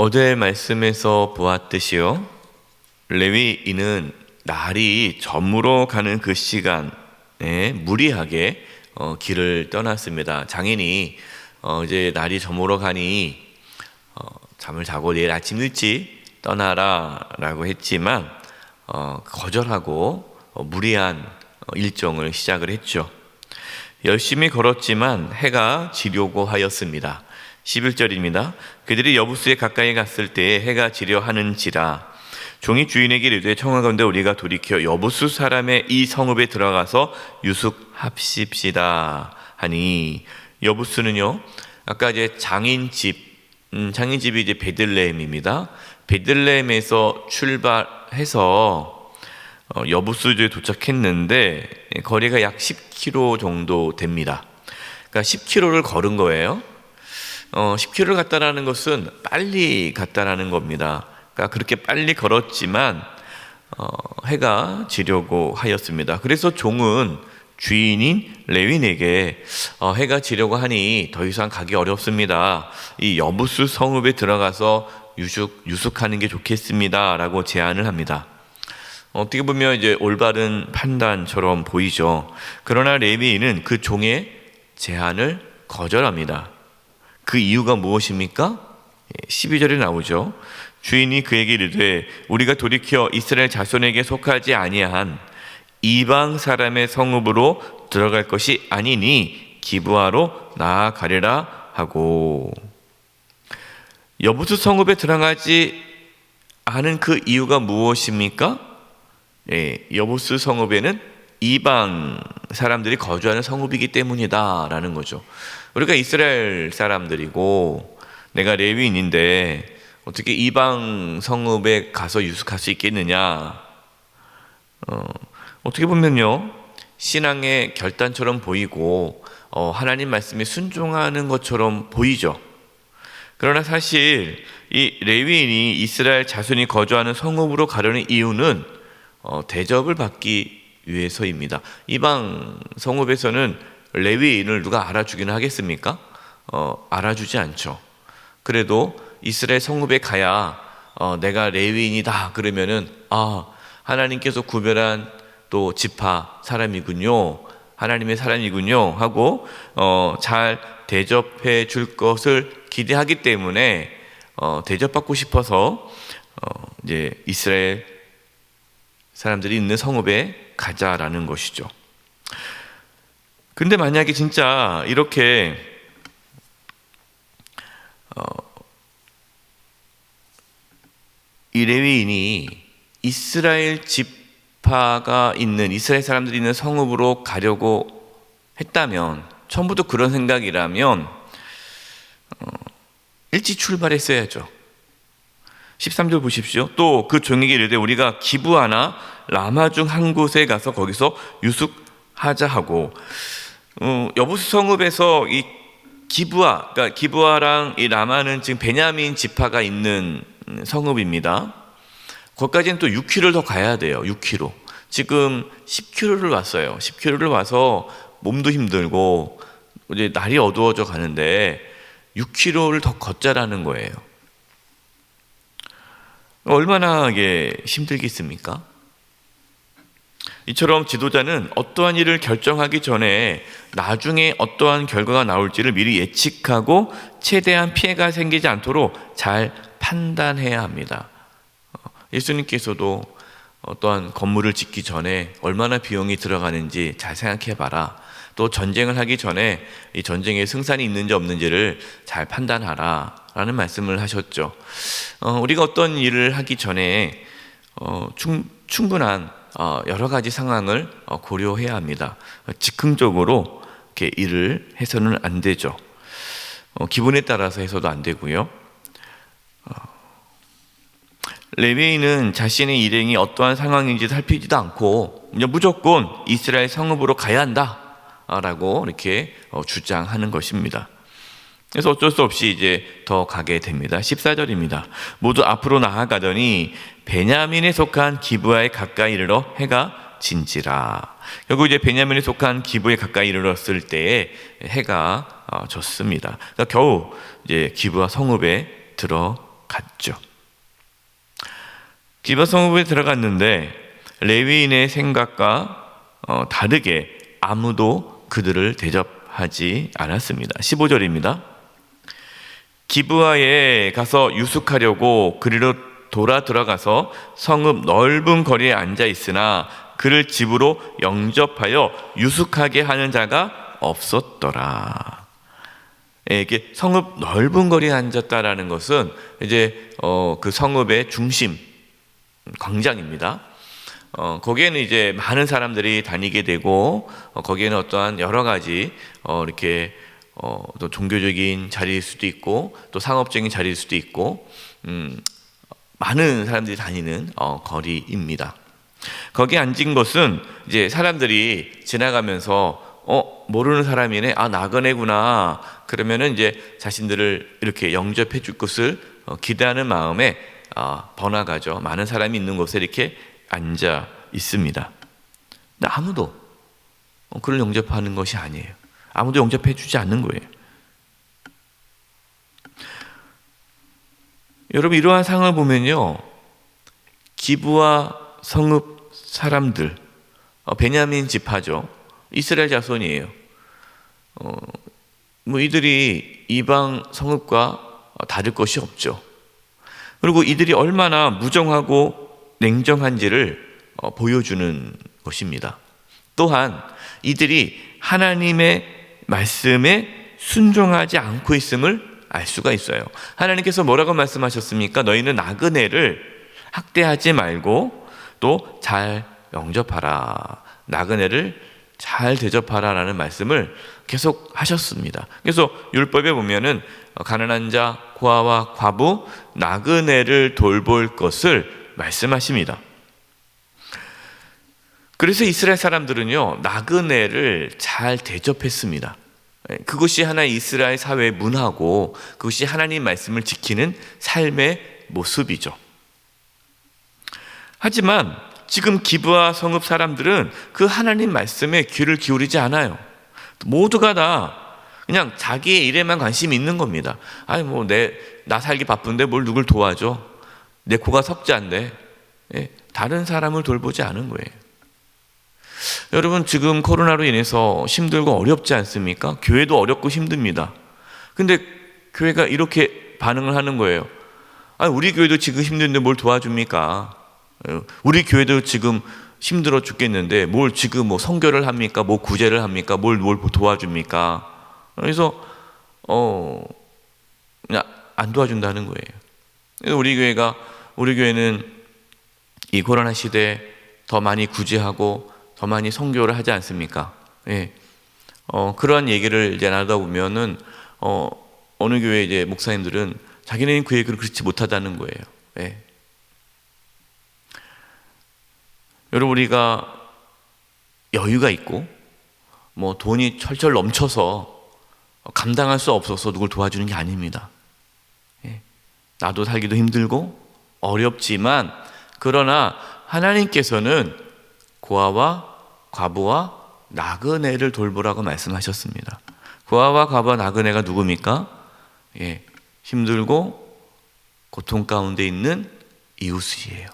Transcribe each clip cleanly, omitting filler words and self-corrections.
어제 말씀에서 보았듯이요, 레위인은 날이 저물어 가는 그 시간에 무리하게 길을 떠났습니다. 장인이 이제 날이 저물어 가니 잠을 자고 내일 아침 일찍 떠나라 라고 했지만 거절하고 무리한 일정을 시작을 했죠. 열심히 걸었지만 해가 지려고 하였습니다. 11절입니다. 그들이 여부스에 가까이 갔을 때에 해가 지려 하는지라 종이 주인에게 이르되 청하건대 우리가 돌이켜 여부스 사람의 이 성읍에 들어가서 유숙합시다 하니, 여부스는요, 아까 이제 장인집이 이제 베들레헴입니다. 베들레헴에서 출발해서 여부스에 도착했는데 거리가 약 10km 정도 됩니다. 그러니까 10km를 걸은 거예요. 10km를 갔다라는 것은 빨리 갔다라는 겁니다. 그러니까 그렇게 빨리 걸었지만 해가 지려고 하였습니다. 그래서 종은 주인인 레윈에게 해가 지려고 하니 더 이상 가기 어렵습니다. 이 여부스 성읍에 들어가서 유숙하는 게 좋겠습니다 라고 제안을 합니다. 어떻게 보면 이제 올바른 판단처럼 보이죠. 그러나 레위인은 그 종의 제안을 거절합니다. 그 이유가 무엇입니까? 12절에 나오죠. 주인이 그에게 이르되 우리가 돌이켜 이스라엘 자손에게 속하지 아니한 이방 사람의 성읍으로 들어갈 것이 아니니 기브아로 나아가리라 하고, 여부스 성읍에 들어가지 않은 그 이유가 무엇입니까? 여부스 성읍에는 이방 사람들이 거주하는 성읍이기 때문이다 라는 거죠. 우리가 이스라엘 사람들이고 내가 레위인인데 어떻게 이방 성읍에 가서 유숙할 수 있겠느냐. 어떻게 보면요, 신앙의 결단처럼 보이고 하나님 말씀에 순종하는 것처럼 보이죠. 그러나 사실 이 레위인이 이스라엘 자손이 거주하는 성읍으로 가려는 이유는 대접을 받기 위해서입니다. 이방 성읍에서는 레위인을 누가 알아주기는 하겠습니까? 알아주지 않죠. 그래도 이스라엘 성읍에 가야 내가 레위인이다 그러면은 하나님께서 구별한 또 지파 사람이군요, 하나님의 사람이군요 하고 잘 대접해 줄 것을 기대하기 때문에 대접받고 싶어서 이제 이스라엘 사람들이 있는 성읍에 가자라는 것이죠. 근데 만약에 진짜 이렇게 이 레위인이 이스라엘 지파가 있는, 이스라엘 사람들이 있는 성읍으로 가려고 했다면, 처음부터 그런 생각이라면 일찍 출발했어야죠. 13절 보십시오. 또 그 종에게 이르되 우리가 기브아나 라마 중 한 곳에 가서 거기서 유숙하자 하고, 여부스 성읍에서 이 그러니까 기브아랑 이 라마는 지금 베냐민 지파가 있는 성읍입니다. 거기까지는 또 6km를 더 가야 돼요. 6km. 지금 10km를 왔어요. 10km를 와서 몸도 힘들고 이제 날이 어두워져 가는데 6km를 더 걷자라는 거예요. 얼마나 이게 힘들겠습니까? 이처럼 지도자는 어떠한 일을 결정하기 전에 나중에 어떠한 결과가 나올지를 미리 예측하고 최대한 피해가 생기지 않도록 잘 판단해야 합니다. 예수님께서도 어떠한 건물을 짓기 전에 얼마나 비용이 들어가는지 잘 생각해 봐라. 또 전쟁을 하기 전에 이 전쟁에 승산이 있는지 없는지를 잘 판단하라 라는 말씀을 하셨죠. 우리가 어떤 일을 하기 전에 충분한 여러 가지 상황을 고려해야 합니다. 즉흥적으로 이렇게 일을 해서는 안 되죠. 기분에 따라서 해서도 안 되고요. 레위인은 자신의 일행이 어떠한 상황인지 살피지도 않고 무조건 이스라엘 성읍으로 가야 한다 라고 이렇게 주장하는 것입니다. 그래서 어쩔 수 없이 이제 더 가게 됩니다. 14절입니다. 모두 앞으로 나아가더니 베냐민에 속한 기브아에 가까이 이르러 해가 진지라. 결국 이제 베냐민에 속한 기브에 가까이 이르렀을 때에 해가 졌습니다. 그러니까 겨우 이제 기브아 성읍에 들어갔죠. 같죠. 기부와 성읍에 들어갔는데 레위인의 생각과 다르게 아무도 그들을 대접하지 않았습니다. 15절입니다. 기브아에 가서 유숙하려고 그리로 돌아 들어가서 성읍 넓은 거리에 앉아 있으나 그를 집으로 영접하여 유숙하게 하는 자가 없었더라. 이게 성읍 넓은 거리에 앉았다라는 것은 이제 그 성읍의 중심 광장입니다. 거기에는 이제 많은 사람들이 다니게 되고 거기에는 어떠한 여러 가지 이렇게 또 종교적인 자리일 수도 있고 또 상업적인 자리일 수도 있고 많은 사람들이 다니는 거리입니다. 거기에 앉은 것은 이제 사람들이 지나가면서 모르는 사람이네, 나그네구나, 그러면은 이제 자신들을 이렇게 영접해 줄 것을 기대하는 마음에 번화가죠, 많은 사람이 있는 곳에 이렇게 앉아 있습니다. 근데 아무도 그를 영접하는 것이 아니에요. 아무도 영접해 주지 않는 거예요. 여러분, 이러한 상황을 보면요, 기브와 성읍 사람들, 베냐민 지파죠, 이스라엘 자손이에요. 이들이 이방 성읍과 다를 것이 없죠. 그리고 이들이 얼마나 무정하고 냉정한지를 보여주는 것입니다. 또한 이들이 하나님의 말씀에 순종하지 않고 있음을 알 수가 있어요. 하나님께서 뭐라고 말씀하셨습니까? 너희는 나그네를 학대하지 말고 또 잘 영접하라, 나그네를 잘 대접하라 라는 말씀을 계속 하셨습니다. 그래서 율법에 보면은 가난한 자, 고아와 과부, 나그네를 돌볼 것을 말씀하십니다. 그래서 이스라엘 사람들은요, 나그네를 잘 대접했습니다. 그것이 하나의 이스라엘 사회의 문화고 그것이 하나님 말씀을 지키는 삶의 모습이죠. 하지만 지금 기브아 성읍 사람들은 그 하나님 말씀에 귀를 기울이지 않아요. 모두가 다 그냥 자기의 일에만 관심이 있는 겁니다. 나 살기 바쁜데 뭘 누굴 도와줘? 내 코가 석자인데 다른 사람을 돌보지 않은 거예요. 여러분, 지금 코로나로 인해서 힘들고 어렵지 않습니까? 교회도 어렵고 힘듭니다. 근데 교회가 이렇게 반응을 하는 거예요. 우리 교회도 지금 힘든데 뭘 도와줍니까? 우리 교회도 지금 힘들어 죽겠는데 뭘 지금 선교를 합니까? 구제를 합니까? 뭘 도와줍니까? 그래서 그냥 안 도와준다는 거예요. 우리 교회는 이 코로나 시대에 더 많이 구제하고 더 많이 선교를 하지 않습니까? 그러한 얘기를 이제 나누다 보면은 어느 교회 이제 목사님들은 자기네는 그 얘기를 그렇지 못하다는 거예요. 여러분, 우리가 여유가 있고 돈이 철철 넘쳐서 감당할 수 없어서 누굴 도와주는 게 아닙니다. 나도 살기도 힘들고 어렵지만 그러나 하나님께서는 고아와 과부와 나그네를 돌보라고 말씀하셨습니다. 고아와 과부와 나그네가 누굽니까? 힘들고 고통 가운데 있는 이웃이에요.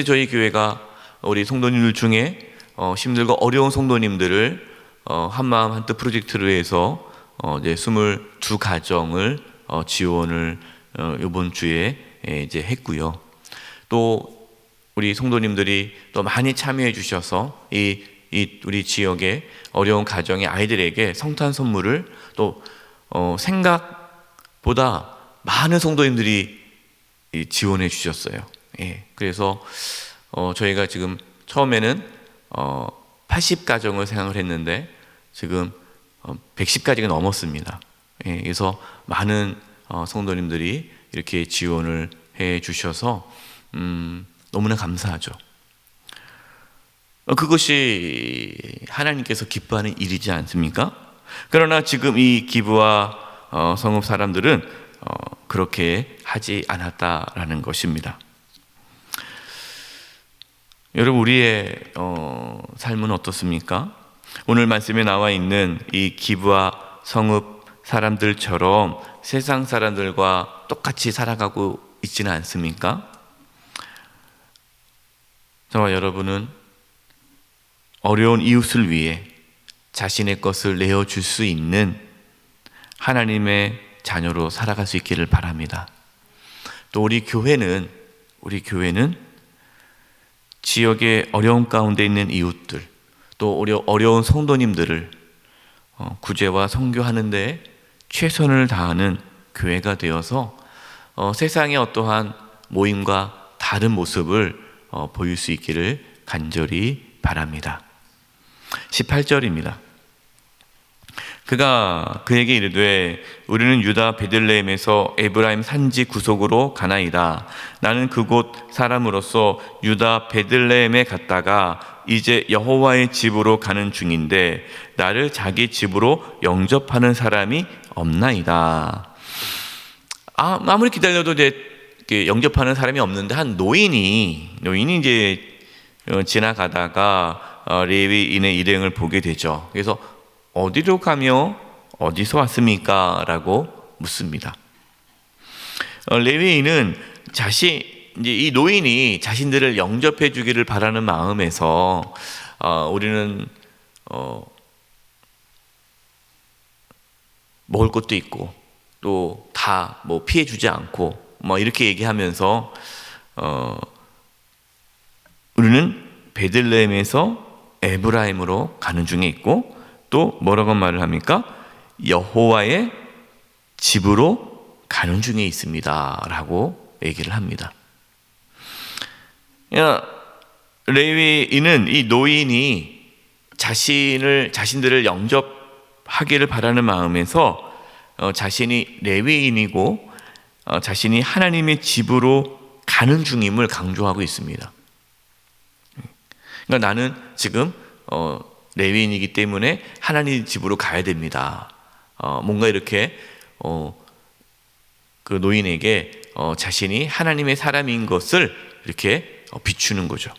저희 교회가 우리 성도님들 중에 힘들고 어려운 성도님들을 한마음 한뜻 프로젝트로 해서 이제 22가정을 지원을 이번 주에 이제 했고요. 또 우리 성도님들이 또 많이 참여해 주셔서 우리 지역의 어려운 가정의 아이들에게 성탄 선물을 또 생각보다 많은 성도님들이 지원해 주셨어요. 그래서 저희가 지금 처음에는 80가정을 생각을 했는데 지금 110가정이 넘었습니다. 그래서 많은 성도님들이 이렇게 지원을 해 주셔서 너무나 감사하죠. 그것이 하나님께서 기뻐하는 일이지 않습니까? 그러나 지금 이 기브와 성읍 사람들은 그렇게 하지 않았다라는 것입니다. 여러분, 우리의 삶은 어떻습니까? 오늘 말씀에 나와 있는 이 기브와 성읍 사람들처럼 세상 사람들과 똑같이 살아가고 있지는 않습니까? 저와 여러분은 어려운 이웃을 위해 자신의 것을 내어줄 수 있는 하나님의 자녀로 살아갈 수 있기를 바랍니다. 또 우리 교회는 지역의 어려움 가운데 있는 이웃들, 또 어려운 성도님들을 구제와 선교하는 데 최선을 다하는 교회가 되어서 세상의 어떠한 모임과 다른 모습을 보일 수 있기를 간절히 바랍니다. 18절입니다. 그가 그에게 이르되 우리는 유다 베들레헴에서 에브라임 산지 구속으로 가나이다. 나는 그곳 사람으로서 유다 베들레헴에 갔다가 이제 여호와의 집으로 가는 중인데 나를 자기 집으로 영접하는 사람이 없나이다. 아무리 기다려도 이제 영접하는 사람이 없는데 한 노인이 이제 지나가다가 레위인의 일행을 보게 되죠. 그래서 어디로 가며 어디서 왔습니까? 라고 묻습니다. 레위인은 이제 이 노인이 자신들을 영접해 주기를 바라는 마음에서 우리는 먹을 것도 있고 또 다 뭐 피해 주지 않고 뭐 이렇게 얘기하면서 우리는 베들레헴에서 에브라임으로 가는 중에 있고 또 뭐라고 말을 합니까? 여호와의 집으로 가는 중에 있습니다 라고 얘기를 합니다. 레위인은 이 노인이 자신들을 영접하기를 바라는 마음에서 자신이 레위인이고 자신이 하나님의 집으로 가는 중임을 강조하고 있습니다. 그러니까 나는 지금 레위인이기 때문에 하나님 집으로 가야 됩니다. 뭔가 이렇게 그 노인에게 자신이 하나님의 사람인 것을 이렇게 비추는 거죠.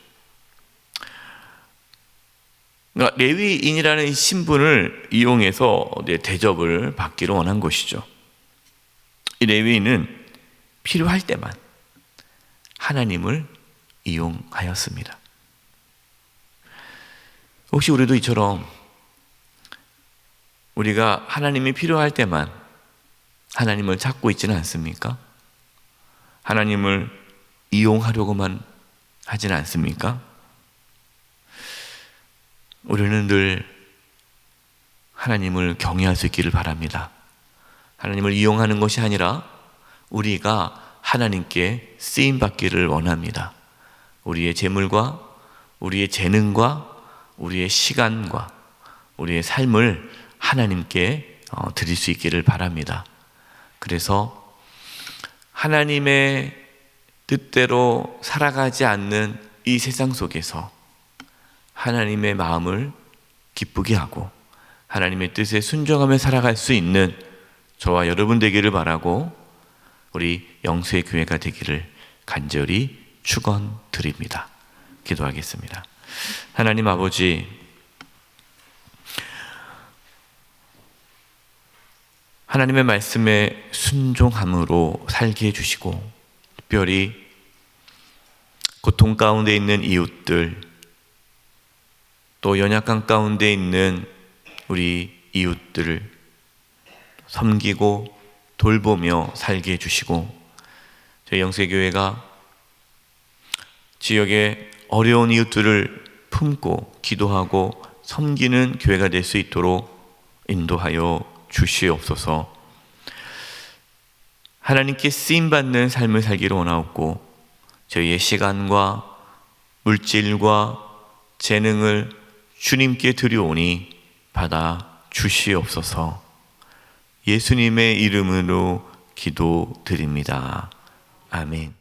그러니까 레위인이라는 신분을 이용해서 대접을 받기를 원한 것이죠. 이 레위인은 필요할 때만 하나님을 이용하였습니다. 혹시 우리도 이처럼 우리가 하나님이 필요할 때만 하나님을 찾고 있지는 않습니까? 하나님을 이용하려고만 하지는 않습니까? 우리는 늘 하나님을 경외할 수 있기를 바랍니다. 하나님을 이용하는 것이 아니라 우리가 하나님께 쓰임받기를 원합니다. 우리의 재물과 우리의 재능과 우리의 시간과 우리의 삶을 하나님께 드릴 수 있기를 바랍니다. 그래서 하나님의 뜻대로 살아가지 않는 이 세상 속에서 하나님의 마음을 기쁘게 하고 하나님의 뜻에 순종하며 살아갈 수 있는 저와 여러분 되기를 바라고 우리 영수의 교회가 되기를 간절히 축원드립니다. 기도하겠습니다. 하나님 아버지, 하나님의 말씀에 순종함으로 살게 해주시고 특별히 고통 가운데 있는 이웃들 또 연약한 가운데 있는 우리 이웃들을 섬기고 돌보며 살게 해주시고 저희 영세교회가 지역의 어려운 이웃들을 품고 기도하고 섬기는 교회가 될 수 있도록 인도하여 주시옵소서. 하나님께 쓰임받는 삶을 살기를 원하옵고 저희의 시간과 물질과 재능을 주님께 드려오니 받아 주시옵소서. 예수님의 이름으로 기도드립니다. 아멘.